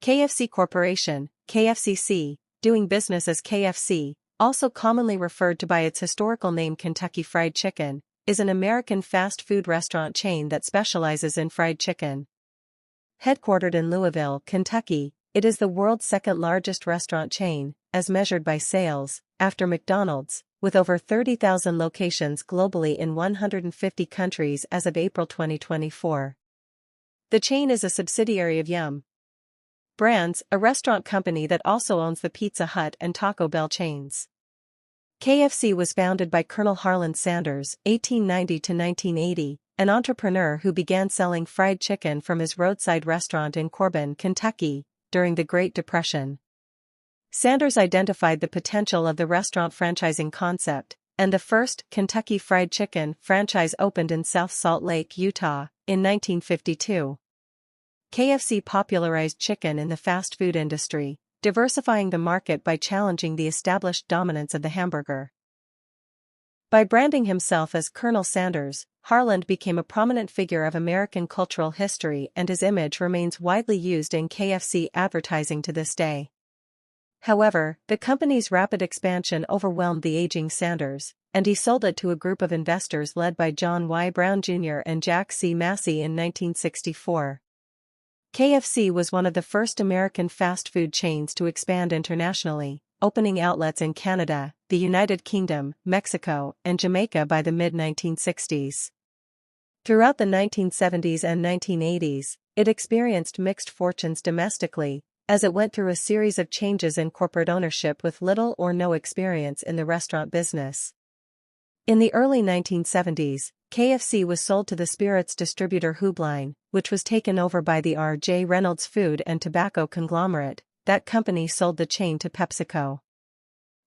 KFC Corporation, KFCC, doing business as KFC, also commonly referred to by its historical name Kentucky Fried Chicken, is an American fast food restaurant chain that specializes in fried chicken. Headquartered in Louisville, Kentucky, it is the world's second-largest restaurant chain, as measured by sales, after McDonald's, with over 30,000 locations globally in 150 countries as of April 2024. The chain is a subsidiary of Yum! Brands, a restaurant company that also owns the Pizza Hut and Taco Bell chains. KFC was founded by Colonel Harland Sanders, 1890 to 1980, an entrepreneur who began selling fried chicken from his roadside restaurant in Corbin, Kentucky, during the Great Depression. Sanders identified the potential of the restaurant franchising concept, and the first Kentucky Fried Chicken franchise opened in South Salt Lake, Utah, in 1952. KFC popularized chicken in the fast food industry, diversifying the market by challenging the established dominance of the hamburger. By branding himself as Colonel Sanders, Harland became a prominent figure of American cultural history, and his image remains widely used in KFC advertising to this day. However, the company's rapid expansion overwhelmed the aging Sanders, and he sold it to a group of investors led by John Y. Brown Jr. and Jack C. Massey in 1964. KFC was one of the first American fast food chains to expand internationally, opening outlets in Canada, the United Kingdom, Mexico, and Jamaica by the mid-1960s. Throughout the 1970s and 1980s, it experienced mixed fortunes domestically, as it went through a series of changes in corporate ownership with little or no experience in the restaurant business. In the early 1970s, KFC was sold to the spirits distributor Hoobline, which was taken over by the R.J. Reynolds Food and Tobacco conglomerate. That company sold the chain to PepsiCo.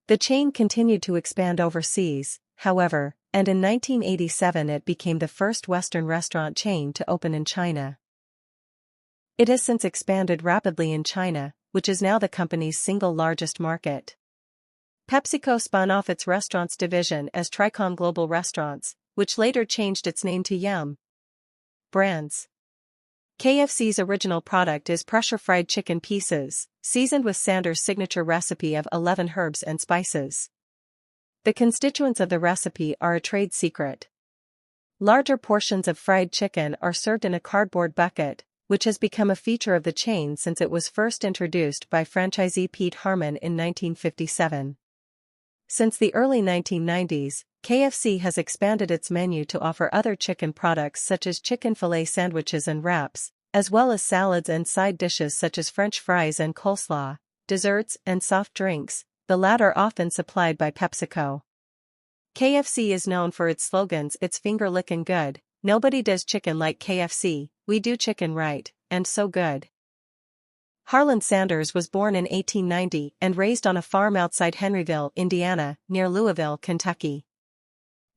The chain continued to expand overseas, however, and in 1987 it became the first Western restaurant chain to open in China. It has since expanded rapidly in China, which is now the company's single largest market. PepsiCo spun off its restaurants division as Tricon Global Restaurants, which later changed its name to Yum! Brands. KFC's original product is pressure-fried chicken pieces, seasoned with Sanders' signature recipe of 11 herbs and spices. The constituents of the recipe are a trade secret. Larger portions of fried chicken are served in a cardboard bucket, which has become a feature of the chain since it was first introduced by franchisee Pete Harmon in 1957. Since the early 1990s, KFC has expanded its menu to offer other chicken products such as chicken fillet sandwiches and wraps, as well as salads and side dishes such as French fries and coleslaw, desserts and soft drinks, the latter often supplied by PepsiCo. KFC is known for its slogans "It's finger-lickin' good," "Nobody does chicken like KFC," "We do chicken right," and "So good." Harland Sanders was born in 1890 and raised on a farm outside Henryville, Indiana, near Louisville, Kentucky.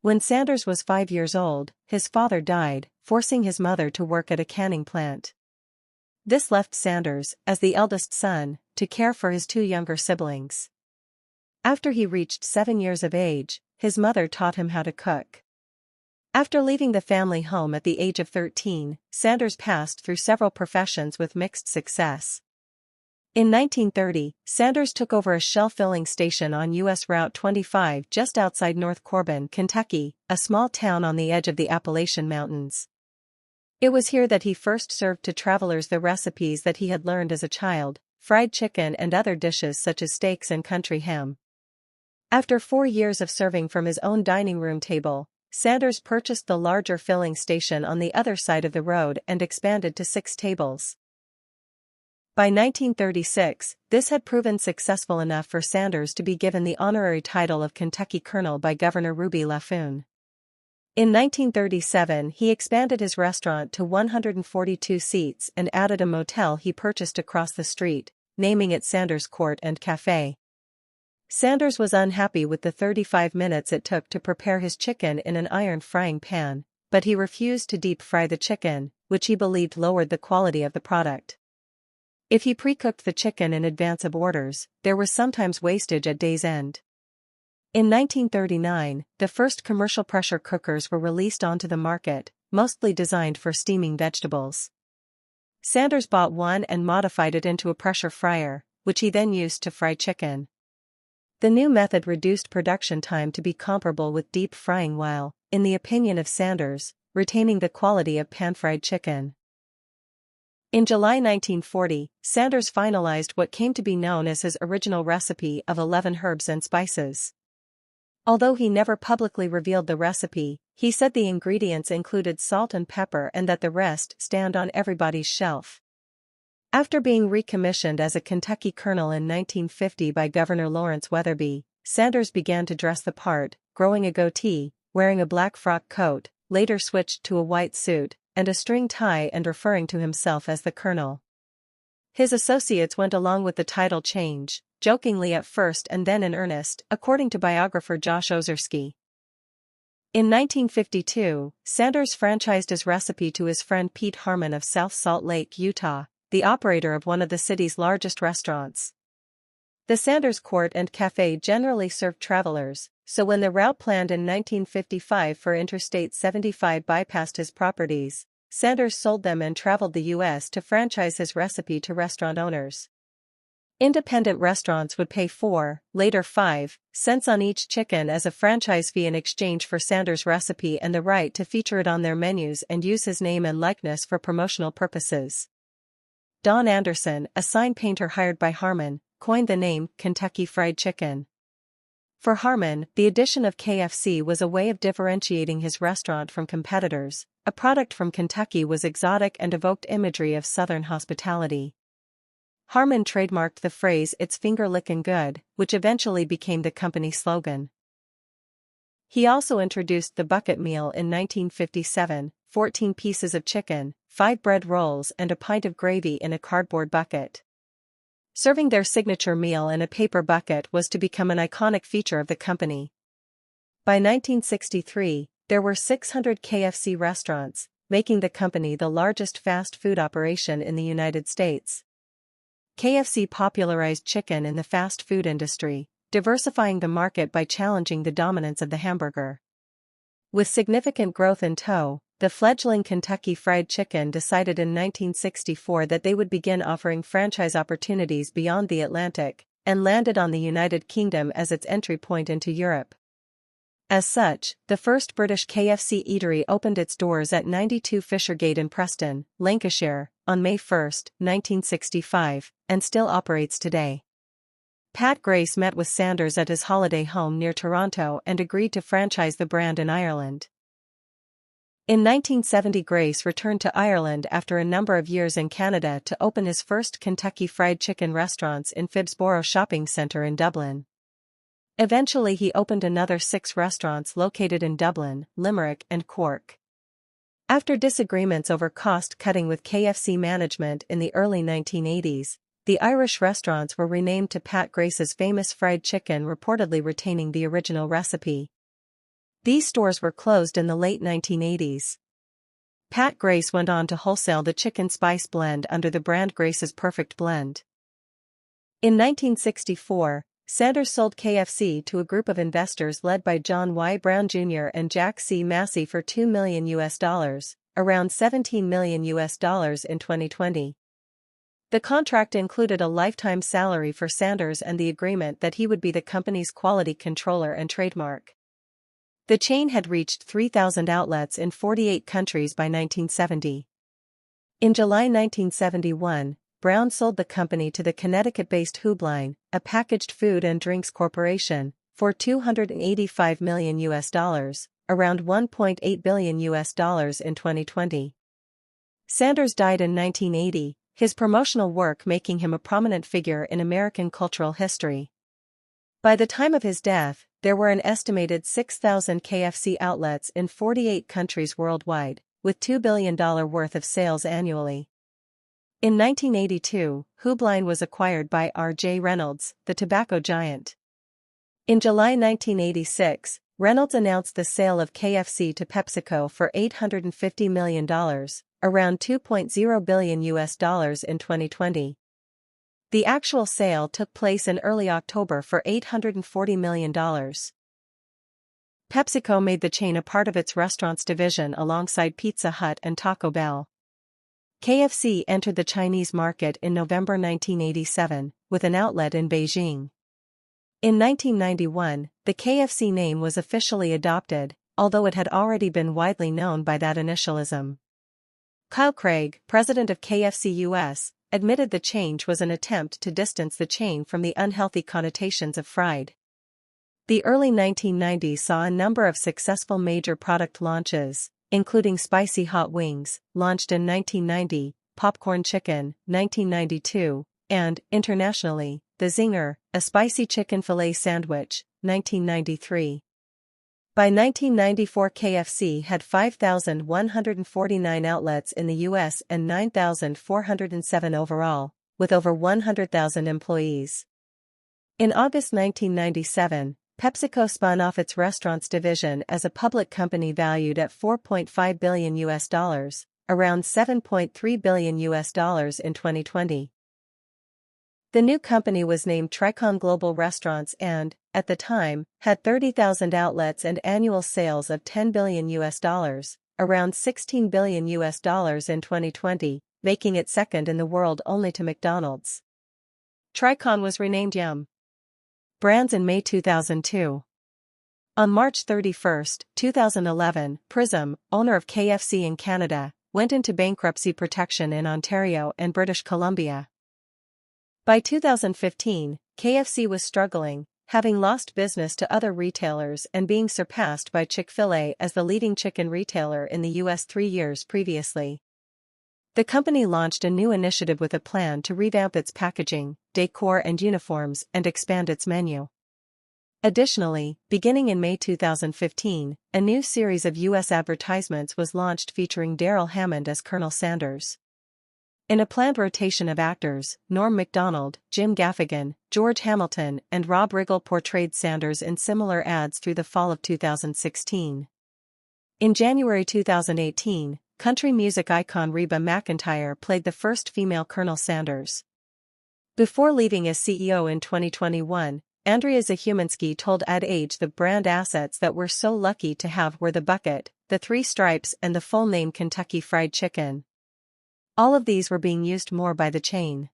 When Sanders was 5 years old, his father died, forcing his mother to work at a canning plant. This left Sanders, as the eldest son, to care for his 2 younger siblings. After he reached 7 years of age, his mother taught him how to cook. After leaving the family home at the age of 13, Sanders passed through several professions with mixed success. In 1930, Sanders took over a Shell filling station on U.S. Route 25 just outside North Corbin, Kentucky, a small town on the edge of the Appalachian Mountains. It was here that he first served to travelers the recipes that he had learned as a child, fried chicken and other dishes such as steaks and country ham. After 4 years of serving from his own dining room table, Sanders purchased the larger filling station on the other side of the road and expanded to 6 tables. By 1936, this had proven successful enough for Sanders to be given the honorary title of Kentucky Colonel by Governor Ruby Laffoon. In 1937 he expanded his restaurant to 142 seats and added a motel he purchased across the street, naming it Sanders Court and Café. Sanders was unhappy with the 35 minutes it took to prepare his chicken in an iron frying pan, but he refused to deep fry the chicken, which he believed lowered the quality of the product. If he pre-cooked the chicken in advance of orders, there was sometimes wastage at day's end. In 1939, the first commercial pressure cookers were released onto the market, mostly designed for steaming vegetables. Sanders bought one and modified it into a pressure fryer, which he then used to fry chicken. The new method reduced production time to be comparable with deep frying while, in the opinion of Sanders, retaining the quality of pan-fried chicken. In July 1940, Sanders finalized what came to be known as his original recipe of 11 herbs and spices. Although he never publicly revealed the recipe, he said the ingredients included salt and pepper and that the rest stand on everybody's shelf. After being recommissioned as a Kentucky colonel in 1950 by Governor Lawrence Weatherby, Sanders began to dress the part, growing a goatee, wearing a black frock coat, later switched to a white suit, and a string tie and referring to himself as the Colonel. His associates went along with the title change, jokingly at first and then in earnest, according to biographer Josh Ozersky. In 1952, Sanders franchised his recipe to his friend Pete Harmon of South Salt Lake, Utah, the operator of one of the city's largest restaurants. The Sanders Court and Café generally served travelers, so when the route planned in 1955 for Interstate 75 bypassed his properties, Sanders sold them and traveled the U.S. to franchise his recipe to restaurant owners. Independent restaurants would pay 4, later 5, cents on each chicken as a franchise fee in exchange for Sanders' recipe and the right to feature it on their menus and use his name and likeness for promotional purposes. Don Anderson, a sign painter hired by Harmon, coined the name Kentucky Fried Chicken. For Harmon, the addition of KFC was a way of differentiating his restaurant from competitors. A product from Kentucky was exotic and evoked imagery of Southern hospitality. Harmon trademarked the phrase "It's finger-lickin' good," which eventually became the company slogan. He also introduced the bucket meal in 1957, 14 pieces of chicken, 5 bread rolls and a pint of gravy in a cardboard bucket. Serving their signature meal in a paper bucket was to become an iconic feature of the company. By 1963, there were 600 KFC restaurants, making the company the largest fast food operation in the United States. KFC popularized chicken in the fast food industry, diversifying the market by challenging the dominance of the hamburger. With significant growth in tow, the fledgling Kentucky Fried Chicken decided in 1964 that they would begin offering franchise opportunities beyond the Atlantic, and landed on the United Kingdom as its entry point into Europe. As such, the first British KFC eatery opened its doors at 92 Fishergate in Preston, Lancashire, on May 1, 1965, and still operates today. Pat Grace met with Sanders at his holiday home near Toronto and agreed to franchise the brand in Ireland. In 1970, Grace returned to Ireland after a number of years in Canada to open his first Kentucky Fried Chicken restaurants in Phibsborough Shopping Centre in Dublin. Eventually he opened another 6 restaurants located in Dublin, Limerick and Cork. After disagreements over cost-cutting with KFC management in the early 1980s, the Irish restaurants were renamed to Pat Grace's famous fried chicken, reportedly retaining the original recipe. These stores were closed in the late 1980s. Pat Grace went on to wholesale the chicken spice blend under the brand Grace's Perfect Blend. In 1964, Sanders sold KFC to a group of investors led by John Y. Brown Jr. and Jack C. Massey for $2 million, around $17 million in 2020. The contract included a lifetime salary for Sanders and the agreement that he would be the company's quality controller and trademark. The chain had reached 3,000 outlets in 48 countries by 1970. In July 1971, Brown sold the company to the Connecticut-based Hoobline, a packaged food and drinks corporation, for $285 million, around $1.8 billion in 2020. Sanders died in 1980, his promotional work making him a prominent figure in American cultural history. By the time of his death, there were an estimated 6,000 KFC outlets in 48 countries worldwide, with $2 billion worth of sales annually. In 1982, Hoobline was acquired by R.J. Reynolds, the tobacco giant. In July 1986, Reynolds announced the sale of KFC to PepsiCo for $850 million, around $2.0 billion in 2020. The actual sale took place in early October for $840 million. PepsiCo made the chain a part of its restaurants division alongside Pizza Hut and Taco Bell. KFC entered the Chinese market in November 1987, with an outlet in Beijing. In 1991, the KFC name was officially adopted, although it had already been widely known by that initialism. Kyle Craig, president of KFC US, admitted the change was an attempt to distance the chain from the unhealthy connotations of fried. The early 1990s saw a number of successful major product launches, including spicy hot wings, launched in 1990, popcorn chicken, 1992, and, internationally, the Zinger, a spicy chicken fillet sandwich, 1993. By 1994, KFC had 5,149 outlets in the US and 9,407 overall, with over 100,000 employees. In August 1997, PepsiCo spun off its restaurants division as a public company valued at $4.5 billion, around $7.3 billion in 2020. The new company was named Tricon Global Restaurants and, at the time, had 30,000 outlets and annual sales of $10 billion, around $16 billion in 2020, making it second in the world only to McDonald's. Tricon was renamed Yum! Brands in May 2002. On March 31, 2011, Prism, owner of KFC in Canada, went into bankruptcy protection in Ontario and British Columbia. By 2015, KFC was struggling, having lost business to other retailers and being surpassed by Chick-fil-A as the leading chicken retailer in the U.S. 3 years previously. The company launched a new initiative with a plan to revamp its packaging, decor and uniforms and expand its menu. Additionally, beginning in May 2015, a new series of U.S. advertisements was launched featuring Daryl Hammond as Colonel Sanders. In a planned rotation of actors, Norm Macdonald, Jim Gaffigan, George Hamilton and Rob Riggle portrayed Sanders in similar ads through the fall of 2016. In January 2018, country music icon Reba McEntire played the first female Colonel Sanders. Before leaving as CEO in 2021, Andrea Zahumansky told Ad Age the brand assets that we're so lucky to have were the bucket, the 3 stripes and the full name Kentucky Fried Chicken. All of these were being used more by the chain.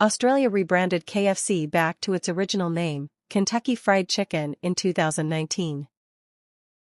Australia rebranded KFC back to its original name, Kentucky Fried Chicken, in 2019.